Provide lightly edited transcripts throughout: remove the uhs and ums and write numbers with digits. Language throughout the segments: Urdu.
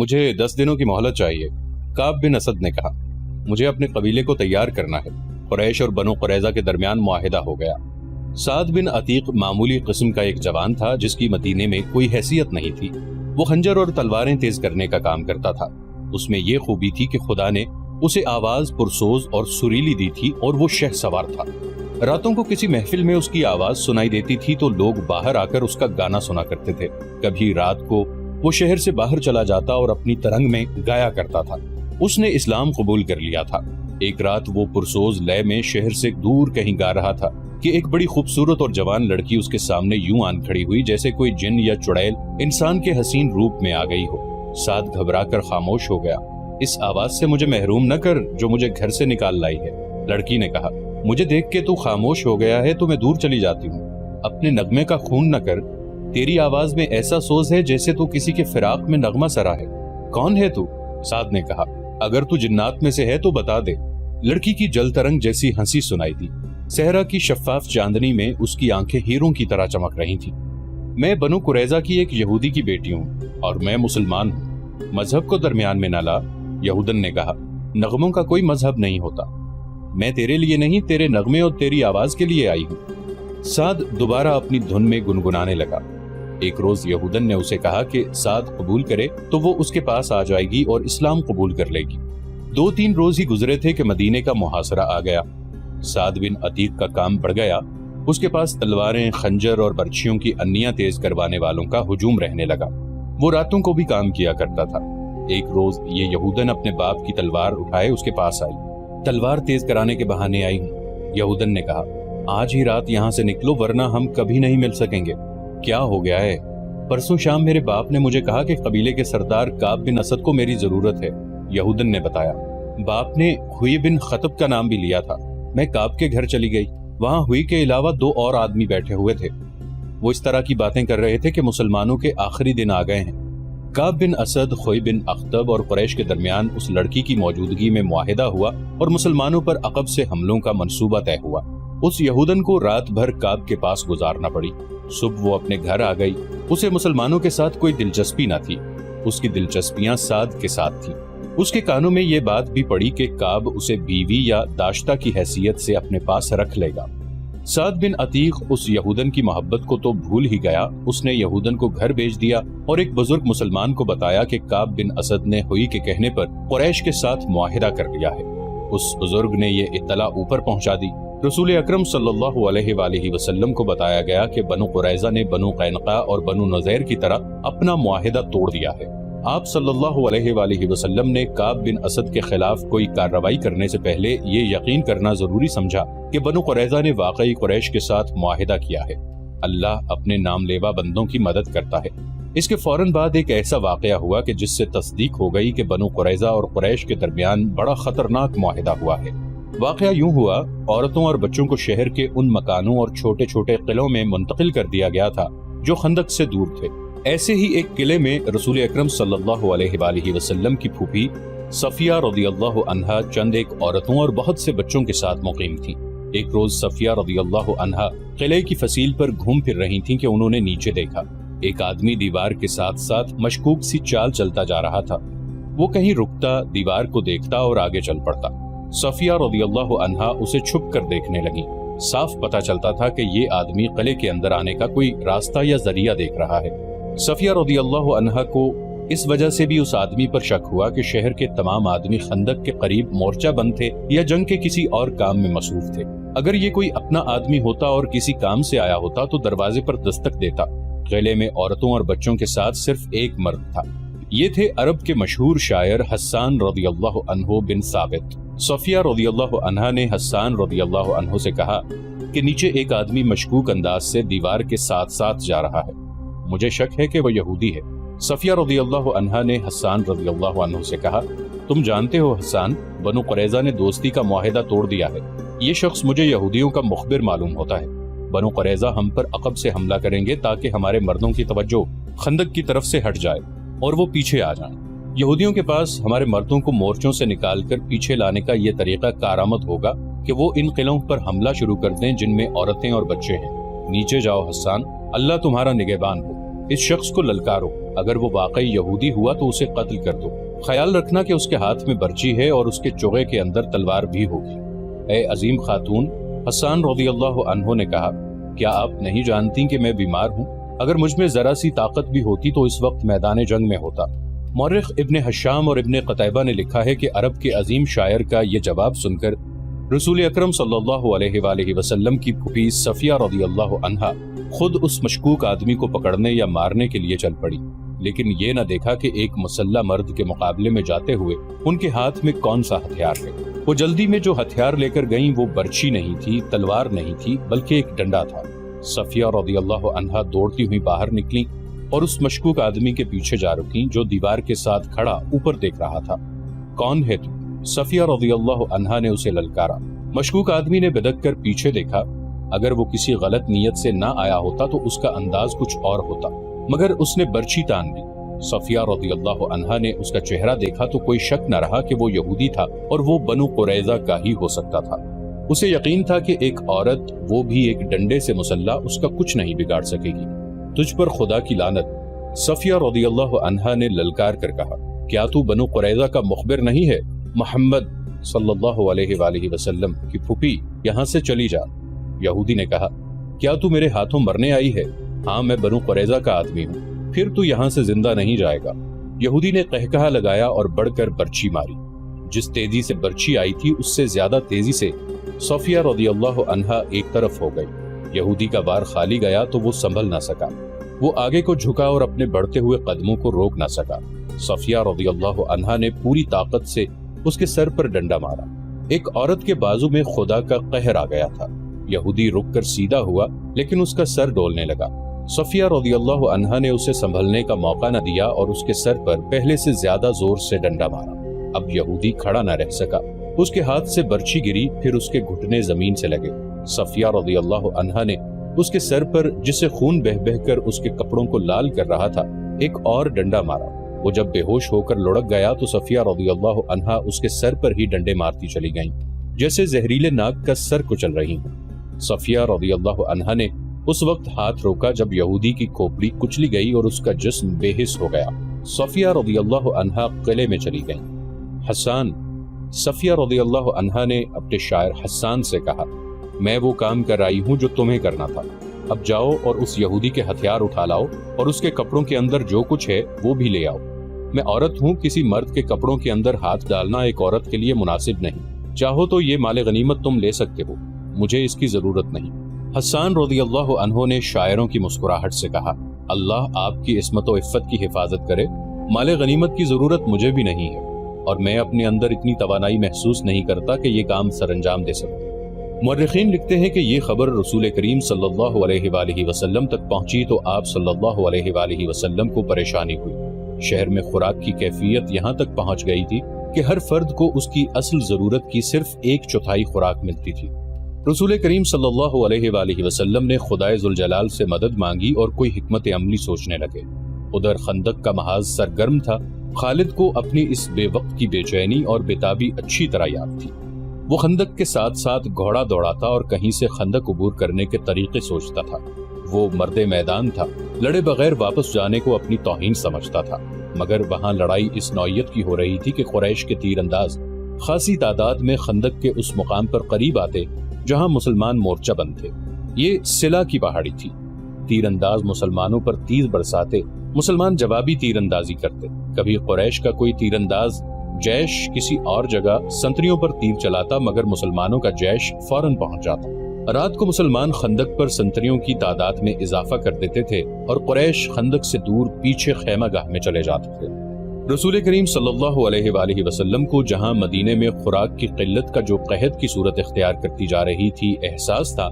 مجھے 10 دنوں کی مہلت چاہیے، کعب بن اسد نے کہا۔ مجھے اپنے قبیلے کو تیار کرنا ہے۔ قریش اور بنو قریظہ کے درمیان معاہدہ ہو گیا۔ سعد بن عتیق معمولی قسم کا ایک جوان تھا جس کی مدینے میں کوئی حیثیت نہیں تھی۔ وہ خنجر اور تلواریں تیز کرنے کا کام کرتا تھا۔ اس میں یہ خوبی تھی کہ خدا نے اسے آواز پرسوز اور سریلی دی تھی اور وہ شہ سوار تھا۔ راتوں کو کسی محفل میں اس کی آواز سنائی دیتی تھی تو لوگ باہر آ کر اس کا گانا سنا کرتے تھے۔ کبھی رات کو وہ شہر سے باہر چلا جاتا اور اپنی ترنگ میں گایا کرتا تھا۔ اس نے اسلام قبول کر لیا تھا۔ ایک رات وہ پرسوز لے میں شہر سے دور کہیں گا رہا تھا کہ ایک بڑی خوبصورت اور جوان لڑکی اس کے سامنے یوں آن کھڑی ہوئی جیسے کوئی جن یا چڑیل انسان کے حسین روپ میں آ گئی ہو۔ سعد گھبرا کر خاموش ہو گیا۔ اس آواز سے مجھے محروم نہ کر جو مجھے گھر سے نکال لائی ہے، لڑکی نے کہا۔ مجھے دیکھ کے تو خاموش ہو گیا ہے تو میں دور چلی جاتی ہوں۔ اپنے نغمے کا خون نہ کر، تیری آواز میں ایسا سوز ہے جیسے تو کسی کے فراق میں نغمہ سرا ہے۔ کون ہے تو؟ سعد نے کہا۔ اگر تو جنات میں سے ہے تو بتا دے۔ لڑکی کی جل ترنگ جیسی ہنسی سنائی دی۔ صحرا کی شفاف چاندنی میں اس کی آنکھیں ہیروں کی طرح چمک رہی تھیں۔ میں بنو قریظہ کی ایک یہودی کی بیٹی ہوں اور میں مسلمان ہوں۔ مذہب کو درمیان میں نہ لا، یہودن نے کہا۔ نغموں کا کوئی مذہب نہیں ہوتا۔ میں تیرے لیے نہیں، تیرے نغمے اور تیری آواز کے لیے آئی ہوں۔ سعد دوبارہ اپنی دھن میں گنگنانے لگا۔ ایک روز یہودن نے اسے کہا کہ سعد قبول کرے تو وہ اس کے پاس آ جائے گی اور اسلام قبول کر لے گی۔ 2-3 روز ہی گزرے تھے کہ مدینے کا محاصرہ آ گیا۔ سعد بن عتیق کا کام بڑھ گیا۔ اس کے پاس تلواریں، خنجر اور برچھیوں کی انیاں تیز کروانے والوں کا ہجوم رہنے لگا۔ وہ راتوں کو بھی کام کیا کرتا تھا۔ ایک روز یہ یہودن اپنے باپ کی تلوار اٹھائے اس کے پاس آئی۔ تلوار تیز کرانے کے بہانے آئی ہوں، یہودن نے کہا۔ آج ہی رات یہاں سے نکلو ورنہ ہم کبھی نہیں مل سکیں گے۔ کیا ہو گیا ہے؟ پرسوں شام میرے باپ نے مجھے کہا کہ قبیلے کے سردار کعب بن اسد کو میری ضرورت ہے، یہودن نے بتایا۔ باپ نے ہوئی بن خطب کا نام بھی لیا تھا۔ میں کعب کے گھر چلی گئی۔ وہاں ہوئی کے علاوہ 2 اور آدمی بیٹھے ہوئے تھے۔ وہ اس طرح کی باتیں کر رہے تھے کہ مسلمانوں کے آخری دن آ گئے ہیں۔ کعب بن اسد، خوئی بن اخطب اور قریش کے درمیان اس لڑکی کی موجودگی میں معاہدہ ہوا اور مسلمانوں پر عقب سے حملوں کا منصوبہ طے ہوا۔ اس یہودن کو رات بھر کعب کے پاس گزارنا پڑی۔ صبح وہ اپنے گھر آ گئی۔ اسے مسلمانوں کے ساتھ کوئی دلچسپی نہ تھی۔ اس کی دلچسپیاں سعد کے ساتھ تھیں۔ اس کے کانوں میں یہ بات بھی پڑی کہ کعب اسے بیوی یا داشتہ کی حیثیت سے اپنے پاس رکھ لے گا۔ سعد بن عتیق اس یہودن کی محبت کو تو بھول ہی گیا۔ اس نے یہودن کو گھر بھیج دیا اور ایک بزرگ مسلمان کو بتایا کہ کعب بن اسد نے ہوئی کے کہنے پر قریش کے ساتھ معاہدہ کر لیا ہے۔ اس بزرگ نے یہ اطلاع اوپر پہنچا دی۔ رسول اکرم صلی اللہ علیہ وآلہ وسلم کو بتایا گیا کہ بنو قریظہ نے بنو قینقاع اور بنو نذیر کی طرح اپنا معاہدہ توڑ دیا ہے۔ آپ صلی اللہ علیہ وآلہ وسلم نے کعب بن اسد کے خلاف کوئی کارروائی کرنے سے پہلے یہ یقین کرنا ضروری سمجھا کہ بنو قریظہ نے واقعی قریش کے ساتھ معاہدہ کیا ہے۔ اللہ اپنے نام لیوا بندوں کی مدد کرتا ہے۔ اس کے فوراً بعد ایک ایسا واقعہ ہوا کہ جس سے تصدیق ہو گئی کہ بنو قریظہ اور قریش کے درمیان بڑا خطرناک معاہدہ ہوا ہے۔ واقعہ یوں ہوا، عورتوں اور بچوں کو شہر کے ان مکانوں اور چھوٹے چھوٹے قلعوں میں منتقل کر دیا گیا تھا جو خندق سے دور تھے۔ ایسے ہی ایک قلعے میں رسول اکرم صلی اللہ علیہ وآلہ وسلم کی پھوپھی صفیہ رضی اللہ عنہا چند ایک عورتوں اور بہت سے بچوں کے ساتھ مقیم تھی۔ ایک روز صفیہ رضی اللہ عنہا قلعے کی فصیل پر گھوم پھر رہی تھیں کہ انہوں نے نیچے دیکھا ایک آدمی دیوار کے ساتھ ساتھ مشکوک سی چال چلتا جا رہا تھا۔ وہ کہیں رکتا، دیوار کو دیکھتا اور آگے چل پڑتا۔ صفیہ رضی اللہ عنہا اسے چھپ کر دیکھنے لگی۔ صاف پتہ چلتا تھا کہ یہ آدمی قلعے کے اندر آنے کا کوئی راستہ یا ذریعہ دیکھ رہا ہے۔ صفیہ رضی اللہ عنہا کو اس وجہ سے بھی اس آدمی پر شک ہوا کہ شہر کے تمام آدمی خندق کے قریب مورچہ بند تھے یا جنگ کے کسی اور کام میں مصروف تھے۔ اگر یہ کوئی اپنا آدمی ہوتا اور کسی کام سے آیا ہوتا تو دروازے پر دستک دیتا۔ قلعے میں عورتوں اور بچوں کے ساتھ صرف ایک مرد تھا۔ یہ تھے عرب کے مشہور شاعر حسان رضی اللہ عنہ بن ثابت۔ صفیہ رضی اللہ عنہا نے حسان رضی اللہ عنہ سے کہا کہ نیچے ایک آدمی مشکوک انداز سے دیوار کے ساتھ ساتھ جا رہا ہے، مجھے شک ہے کہ وہ یہودی ہے۔ صفیہ رضی اللہ عنہا نے حسان رضی اللہ عنہ سے کہا، تم جانتے ہو حسان، بنو قریظہ نے دوستی کا معاہدہ توڑ دیا ہے۔ یہ شخص مجھے یہودیوں کا مخبر معلوم ہوتا ہے۔ بنو قریظہ ہم پر عقب سے حملہ کریں گے تاکہ ہمارے مردوں کی توجہ خندق کی طرف سے ہٹ جائے اور وہ پیچھے آ جائیں۔ یہودیوں کے پاس ہمارے مردوں کو مورچوں سے نکال کر پیچھے لانے کا یہ طریقہ کارآمد ہوگا کہ وہ ان قلعوں پر حملہ شروع کر دیں جن میں عورتیں اور بچے ہیں۔ نیچے جاؤ حسان، اللہ تمہارا نگہبان ہو۔ اس شخص کو للکارو، اگر وہ واقعی یہودی ہوا تو اسے قتل کر دو، خیال رکھنا کہ اس کے ہاتھ میں برچی ہے اور اس کے چوغے کے اندر تلوار بھی ہوگی۔ اے عظیم خاتون، حسان رضی اللہ عنہ نے کہا، کیا آپ نہیں جانتی کہ میں بیمار ہوں؟ اگر مجھ میں ذرا سی طاقت بھی ہوتی تو اس وقت میدان جنگ میں ہوتا۔ مورخ ابن حشام اور ابن قتیبہ نے لکھا ہے کہ عرب کے عظیم شاعر کا یہ جواب سن کر رسول اکرم صلی اللہ علیہ وآلہ وسلم کی پھوپھی صفیہ رضی اللہ عنہا خود اس مشکوک آدمی کو پکڑنے یا مارنے کے لیے چل پڑی، لیکن یہ نہ دیکھا کہ ایک مسلح مرد کے مقابلے میں جاتے ہوئے ان کے ہاتھ میں کون سا ہتھیار ہے۔ وہ جلدی میں جو ہتھیار لے کر گئیں وہ برچی نہیں تھی، تلوار نہیں تھی، بلکہ ایک ڈنڈا تھا۔ صفیہ رضی اللہ عنہا دوڑتی ہوئی باہر نکلی اور اس مشکوک آدمی کے پیچھے جا رکیں جو دیوار کے ساتھ کھڑا اوپر دیکھ رہا تھا۔ کون ہے تو؟ صفیہ رضی اللہ عنہا نے اسے للکارا۔ مشکوک آدمی نے بدک کر پیچھے دیکھا۔ اگر وہ کسی غلط نیت سے نہ آیا ہوتا تو اس کا انداز کچھ اور ہوتا، مگر اس نے برچی تان دی۔ صفیہ رضی اللہ عنہا نے اس کا چہرہ دیکھا تو کوئی شک نہ رہا کہ وہ یہودی تھا اور وہ بنو قریظہ کا ہی ہو سکتا تھا۔ اسے یقین تھا کہ ایک عورت، وہ بھی ایک ڈنڈے سے مسلح، اس کا کچھ نہیں بگاڑ سکے گی۔ تجھ پر خدا کی لعنت، صفیہ رضی اللہ عنہا نے للکار کر کہا، کیا تو بنو قریظہ کا مخبر نہیں ہے؟ محمد صلی اللہ علیہ وآلہ وسلم کی پھوپھی، یہاں سے چلی جا۔ یہودی نے کہا، کیا تو میرے ہاتھوں مرنے آئی ہے؟ ہاں، میں بنو قریظہ کا آدمی ہوں۔ پھر تو یہاں سے زندہ نہیں جائے گا۔ یہودی نے قہقہا لگایا اور بڑھ کر برچی ماری۔ جس تیزی سے برچی آئی تھی اس سے زیادہ تیزی سے صفیہ رضی اللہ عنہا ایک طرف ہو گئی۔ یہودی کا بار خالی گیا تو وہ سنبھل نہ سکا۔ وہ آگے کو جھکا اور اپنے بڑھتے ہوئے قدموں کو روک نہ سکا۔ صفیہ رضی اللہ عنہا نے پوری طاقت سے اس کے سر پر ڈنڈا مارا۔ ایک عورت کے بازو میں خدا کا قہر آ گیا تھا۔ یہودی رک کر سیدھا ہوا لیکن اس کا سر ڈولنے لگا۔ صفیہ رضی اللہ عنہا نے اسے سنبھلنے کا موقع نہ دیا اور اس کے سر پر پہلے سے زیادہ زور سے ڈنڈا مارا۔ اب یہودی کھڑا نہ رہ سکا۔ اس کے ہاتھ سے برچی گری، پھر اس کے گھٹنے زمین سے لگے۔ صفیہ رضی اللہ عنہا نے اس کے سر پر، جسے خون بہ بہ کر اس کے کپڑوں کو لال کر رہا تھا، ایک اور ڈنڈا مارا۔ وہ جب بے ہوش ہو کر لڑک گیا تو صفیہ رضی اللہ عنہا اس کے سر پر ہی ڈنڈے مارتی چلی گئیں، جیسے زہریلے ناگ کا سر کچل رہی ہوں۔ صفیہ رضی اللہ عنہا نے اس وقت ہاتھ روکا جب یہودی کی کھوپڑی کچلی گئی اور اس کا جسم بے حس ہو گیا۔ صفیہ رضی اللہ عنہا قلعے میں چلی گئیں۔ حسان، صفیہ رضی اللہ عنہا نے اپنے شاعر حسان سے کہا، میں وہ کام کر آئی ہوں جو تمہیں کرنا تھا۔ اب جاؤ اور اس یہودی کے ہتھیار اٹھا لاؤ اور اس کے کپڑوں کے اندر جو کچھ ہے وہ بھی لے آؤ۔ میں عورت ہوں، کسی مرد کے کپڑوں کے اندر ہاتھ ڈالنا ایک عورت کے لیے مناسب نہیں۔ چاہو تو یہ مال غنیمت تم لے سکتے ہو، مجھے اس کی ضرورت نہیں۔ حسان رضی اللہ عنہ نے شاعروں کی مسکراہٹ سے کہا، اللہ آپ کی عصمت و عفت کی حفاظت کرے، مال غنیمت کی ضرورت مجھے بھی نہیں ہے اور میں اپنے اندر اتنی توانائی محسوس نہیں کرتا کہ یہ کام سر انجام دے سکوں۔ مورخین لکھتے ہیں کہ یہ خبر رسول کریم صلی اللہ علیہ وآلہ وسلم تک پہنچی تو آپ صلی اللہ علیہ وآلہ وسلم کو پریشانی ہوئی۔ شہر میں خوراک کی کیفیت یہاں تک پہنچ گئی تھی کہ ہر فرد کو اس کی اصل ضرورت کی صرف 1/4 خوراک ملتی تھی۔ رسول کریم صلی اللہ علیہ وآلہ وسلم نے خدائے ذوالجلال سے مدد مانگی اور کوئی حکمت عملی سوچنے لگے۔ ادھر خندق کا محاذ سرگرم تھا۔ خالد کو اپنی اس بے وقت کی بے چینی اور بےتابی اچھی طرح یاد تھی۔ وہ خندق کے ساتھ ساتھ گھوڑا دوڑاتا اور کہیں سے خندق عبور کرنے کے طریقے سوچتا تھا۔ وہ مرد میدان تھا، لڑے بغیر واپس جانے کو اپنی توہین سمجھتا تھا، مگر وہاں لڑائی اس نوعیت کی ہو رہی تھی کہ قریش کے تیر انداز خاصی تعداد میں خندق کے اس مقام پر قریب آتے جہاں مسلمان مورچہ بند تھے۔ یہ سلا کی پہاڑی تھی۔ تیر انداز مسلمانوں پر تیر برساتے، مسلمان جوابی تیر اندازی کرتے۔ کبھی قریش کا کوئی تیر انداز جیش کسی اور جگہ سنتریوں پر تیر چلاتا، مگر مسلمانوں کا جیش فوراً پہنچ جاتا۔ رات کو مسلمان خندق پر سنتریوں کی تعداد میں اضافہ کر دیتے تھے اور قریش خندق سے دور پیچھے خیمہ گاہ میں چلے جاتے تھے۔ رسول کریم صلی اللہ علیہ وآلہ وسلم کو جہاں مدینے میں خوراک کی قلت کا جو قحط کی صورت اختیار کرتی جا رہی تھی احساس تھا،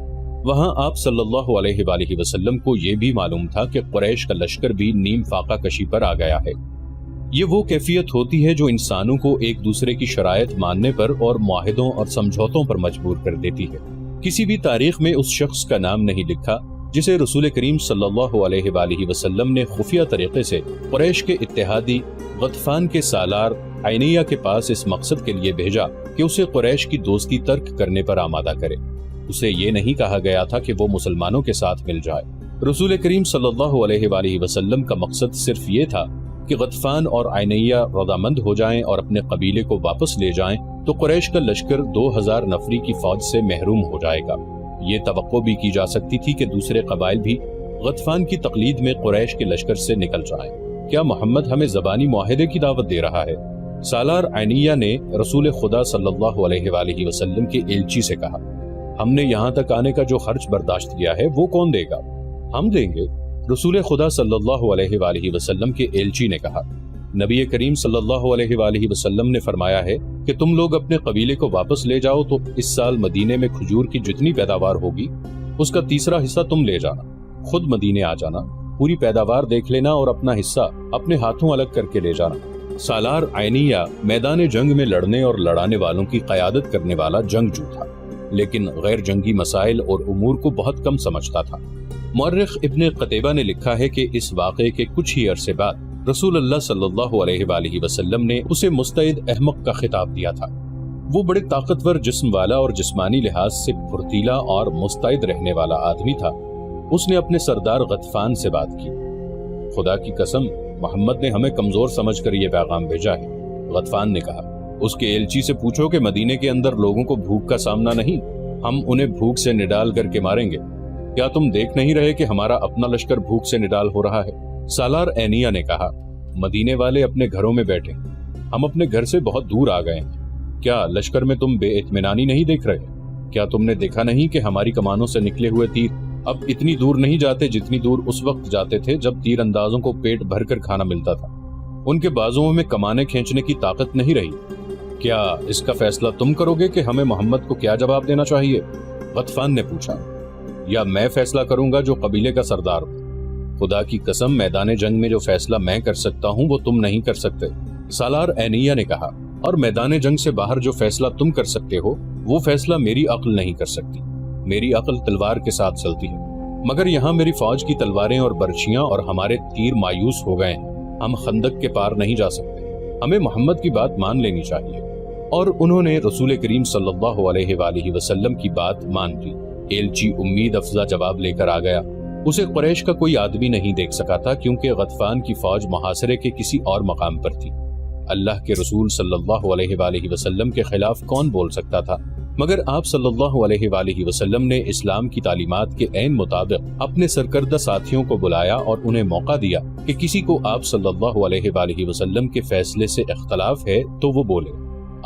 وہاں آپ صلی اللہ علیہ وآلہ وسلم کو یہ بھی معلوم تھا کہ قریش کا لشکر بھی نیم فاقہ کشی پر آ گیا ہے۔ یہ وہ کیفیت ہوتی ہے جو انسانوں کو ایک دوسرے کی شرائط ماننے پر اور معاہدوں اور سمجھوتوں پر مجبور کر دیتی ہے۔ کسی بھی تاریخ میں اس شخص کا نام نہیں لکھا جسے رسول کریم صلی اللہ علیہ وآلہ وسلم نے خفیہ طریقے سے قریش کے اتحادی غطفان کے سالار عینیہ کے پاس اس مقصد کے لیے بھیجا کہ اسے قریش کی دوستی ترک کرنے پر آمادہ کرے۔ اسے یہ نہیں کہا گیا تھا کہ وہ مسلمانوں کے ساتھ مل جائے، رسول کریم صلی اللہ علیہ وآلہ وسلم کا مقصد صرف یہ تھا کہ غطفان اور عینیہ رضامند ہو جائیں اور اپنے قبیلے کو واپس لے جائیں تو قریش کا لشکر 2000 نفری کی فوج سے محروم ہو جائے گا۔ یہ توقع بھی کی جا سکتی تھی کہ دوسرے قبائل بھی غطفان کی تقلید میں قریش کے لشکر سے نکل جائیں۔ کیا محمد ہمیں زبانی معاہدے کی دعوت دے رہا ہے؟ سالار عینیہ نے رسول خدا صلی اللہ علیہ وآلہ وسلم کے ایلچی سے کہا، ہم نے یہاں تک آنے کا جو خرچ برداشت کیا ہے وہ کون دے گا؟ ہم دیں گے۔ رسول خدا صلی اللہ علیہ وآلہ وسلم کے ایلچی نے کہا، نبی کریم صلی اللہ علیہ وآلہ وسلم نے فرمایا ہے کہ تم لوگ اپنے قبیلے کو واپس لے جاؤ تو اس سال مدینے میں کھجور کی جتنی پیداوار ہوگی اس کا تیسرا حصہ تم لے جانا، خود مدینے آ جانا، پوری پیداوار دیکھ لینا اور اپنا حصہ اپنے ہاتھوں الگ کر کے لے جانا۔ سالار عینیہ میدان جنگ میں لڑنے اور لڑانے والوں کی قیادت کرنے والا جنگجو تھا، لیکن غیر جنگی مسائل اور امور کو بہت کم سمجھتا تھا۔ مورخ ابن قتیبہ نے لکھا ہے کہ اس واقعے کے کچھ ہی عرصے بعد رسول اللہ صلی اللہ علیہ وآلہ وسلم نے اسے مستعد احمق کا خطاب دیا تھا۔ وہ بڑے طاقتور جسم والا اور جسمانی لحاظ سے پھرتیلا اور مستعد رہنے والا آدمی تھا۔ اس نے اپنے سردار غطفان سے بات کی، خدا کی قسم محمد نے ہمیں کمزور سمجھ کر یہ پیغام بھیجا ہے۔ غطفان نے کہا، اس کے ایلچی سے پوچھو کہ مدینے کے اندر لوگوں کو بھوک کا سامنا نہیں، ہم انہیں بھوک سے نڈال کر کے ماریں گے۔ کیا تم دیکھ نہیں رہے کہ ہمارا اپنا لشکر بھوک سے نڈال ہو رہا ہے؟ سالار عینیہ نے کہا، مدینے والے اپنے گھروں میں بیٹھے، ہم اپنے گھر سے بہت دور آ گئے ہیں۔ کیا لشکر میں تم بے اطمینانی نہیں دیکھ رہے؟ کیا تم نے دیکھا نہیں کہ ہماری کمانوں سے نکلے ہوئے تیر اب اتنی دور نہیں جاتے جتنی دور اس وقت جاتے تھے جب تیر اندازوں کو پیٹ بھر کر کھانا ملتا تھا؟ ان کے بازوؤں میں کمانے کھینچنے کی طاقت نہیں رہی۔ کیا اس کا فیصلہ تم کرو گے کہ ہمیں محمد کو کیا جواب دینا چاہیے؟ غطفان نے پوچھا، یا میں فیصلہ کروں گا جو قبیلے کا سردار ہوں؟ خدا کی قسم میدان جنگ میں جو فیصلہ میں کر سکتا ہوں وہ تم نہیں کر سکتے۔ سالار عینیہ نے کہا، اور میدان جنگ سے باہر جو فیصلہ تم کر سکتے ہو وہ فیصلہ میری عقل نہیں کر سکتی۔ میری عقل تلوار کے ساتھ چلتی ہے، مگر یہاں میری فوج کی تلواریں اور برچیاں اور ہمارے تیر مایوس ہو گئے ہیں، ہم خندق کے پار نہیں جا سکتے، ہمیں محمد کی بات مان لینی چاہیے۔ اور انہوں نے رسول کریم صلی اللہ علیہ وآلہ وسلم کی بات مان لی۔ ایلچی امید افزا جواب لے کر آ گیا۔ اسے قریش کا کوئی آدمی نہیں دیکھ سکا تھا کیونکہ غطفان کی فوج محاصرے کے کسی اور مقام پر تھی۔ اللہ کے رسول صلی اللہ علیہ وآلہ وسلم کے خلاف کون بول سکتا تھا؟ مگر آپ صلی اللہ علیہ وآلہ وسلم نے اسلام کی تعلیمات کے عین مطابق اپنے سرکردہ ساتھیوں کو بلایا اور انہیں موقع دیا کہ کسی کو آپ صلی اللہ علیہ وآلہ وسلم کے فیصلے سے اختلاف ہے تو وہ بولے۔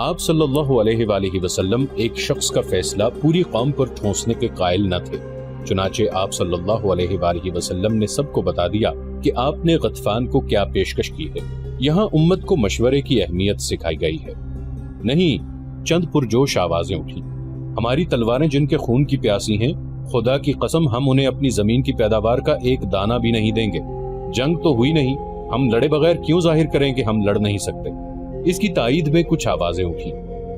آپ صلی اللہ علیہ وآلہ وسلم ایک شخص کا فیصلہ پوری قوم پر ٹھونسنے کے قائل نہ تھے، چنانچہ آپ صلی اللہ علیہ وآلہ وسلم نے سب کو بتا دیا کہ آپ نے غطفان کو کیا پیشکش کی ہے۔ یہاں امت کو مشورے کی اہمیت سکھائی گئی ہے۔ نہیں، چند پرجوش آوازیں اٹھی، ہماری تلواریں جن کے خون کی پیاسی ہیں، خدا کی قسم ہم انہیں اپنی زمین کی پیداوار کا ایک دانہ بھی نہیں دیں گے۔ جنگ تو ہوئی نہیں، ہم لڑے بغیر کیوں ظاہر کریں کہ ہم لڑ نہیں سکتے؟ اس کی تائید میں کچھ آوازیں اٹھی۔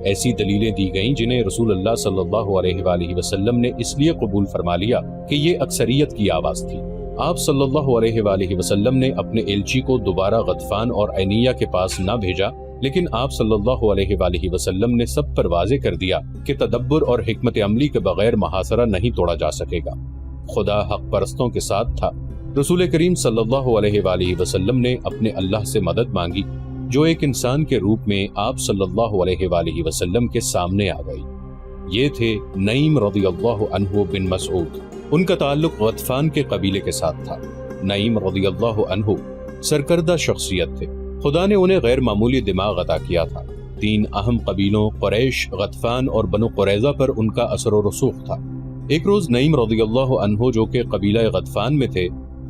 ایسی دلیلیں دی گئیں جنہیں رسول اللہ صلی اللہ علیہ وآلہ وسلم نے اس لیے قبول فرما لیا کہ یہ اکثریت کی آواز تھی۔ آپ صلی اللہ علیہ وآلہ وسلم نے اپنے ایلچی کو دوبارہ غطفان اور عینیہ کے پاس نہ بھیجا، لیکن آپ صلی اللہ علیہ وآلہ وسلم نے سب پر واضح کر دیا کہ تدبر اور حکمت عملی کے بغیر محاصرہ نہیں توڑا جا سکے گا۔ خدا حق پرستوں کے ساتھ تھا۔ رسول کریم صلی اللہ علیہ وآلہ وسلم نے اپنے اللہ سے مدد مانگی جو ایک انسان کے روپ میں آپ صلی اللہ علیہ وآلہ وسلم کے سامنے آ گئی۔ یہ تھے نعیم رضی اللہ عنہ بن مسعود۔ ان کا تعلق غطفان کے قبیلے کے ساتھ تھا۔ نعیم رضی اللہ عنہ سرکردہ شخصیت تھے، خدا نے انہیں غیر معمولی دماغ عطا کیا تھا۔ 3 اہم قبیلوں قریش، غطفان اور بنو قریظہ پر ان کا اثر و رسوخ تھا۔ ایک روز نعیم رضی اللہ عنہ جو کہ قبیلہ غطفان میں تھے،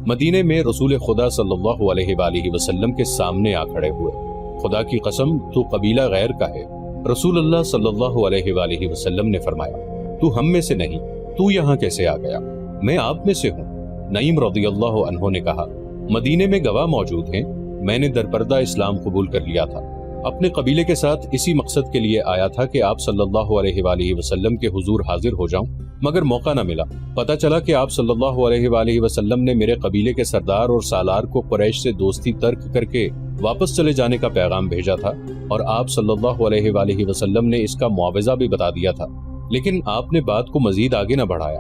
مدینے میں رسول خدا صلی اللہ علیہ وآلہ وسلم کے سامنے آ کھڑے ہوئے۔ خدا کی قسم تو قبیلہ غیر کا ہے۔ رسول اللہ صلی اللہ علیہ وآلہ وسلم نے فرمایا، تو ہم میں سے نہیں، تو یہاں کیسے آ گیا؟ میں آپ میں سے ہوں۔ نعیم رضی اللہ عنہ نے کہا، مدینے میں گواہ موجود ہیں، میں نے درپردہ اسلام قبول کر لیا تھا، اپنے قبیلے کے ساتھ اسی مقصد کے لیے آیا تھا کہ آپ صلی اللہ علیہ وآلہ وسلم کے حضور حاضر ہو جاؤں، مگر موقع نہ ملا۔ پتہ چلا کہ آپ صلی اللہ علیہ وآلہ وسلم نے میرے قبیلے کے سردار اور سالار کو قریش سے دوستی ترک کر کے واپس چلے جانے کا پیغام بھیجا تھا، اور آپ صلی اللہ علیہ وآلہ وسلم نے اس کا معاوضہ بھی بتا دیا تھا، لیکن آپ نے بات کو مزید آگے نہ بڑھایا۔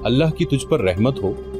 اللہ کی تجھ پر رحمت ہو،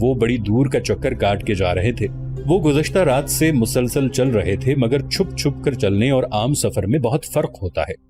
وہ بڑی دور کا چکر کاٹ کے جا رہے تھے۔ وہ گزشتہ رات سے مسلسل چل رہے تھے، مگر چھپ چھپ کر چلنے اور عام سفر میں بہت فرق ہوتا ہے۔